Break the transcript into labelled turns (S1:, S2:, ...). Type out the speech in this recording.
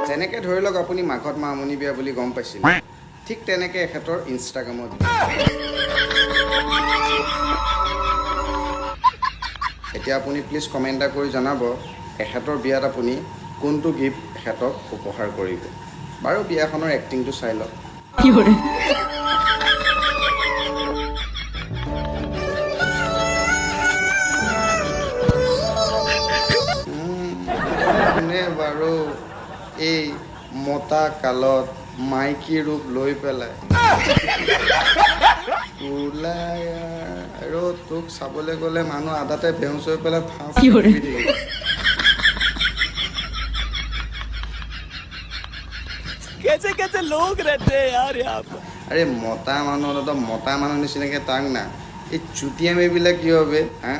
S1: যেনেকৈ ধৰি লওক আপুনি মাঘত মামনি বিয়া বুলি গম পাইছিল, ঠিক তেনেকৈ এখেতৰ ইনষ্টাগ্ৰামত এতিয়া আপুনি প্লিজ কমেণ্ট এটা কৰি জনাব এখেতৰ বিয়াত আপুনি কোনটো গিফ্ট এখেতক উপহাৰ কৰিব। বাৰু বিয়াখনৰ এক্টিংটো চাই লওক। কোনে বাৰু এই মতা কালত মাইকী ৰূপ লৈ পেলাই ওলাই আৰু তোক চাবলৈ গ'লে মানুহ আধাতে বেহুচ হৈ পেলাই ফাঁচ কৰি দিয়ে।
S2: कैसे कैसे लोग रहते हैं यार यहाँ पर।
S1: আৰে মতা মানুহ মতা মানুহ নিচিনাকৈ তাক না এই চুটিয়াম এইবিলাক কি হবে হা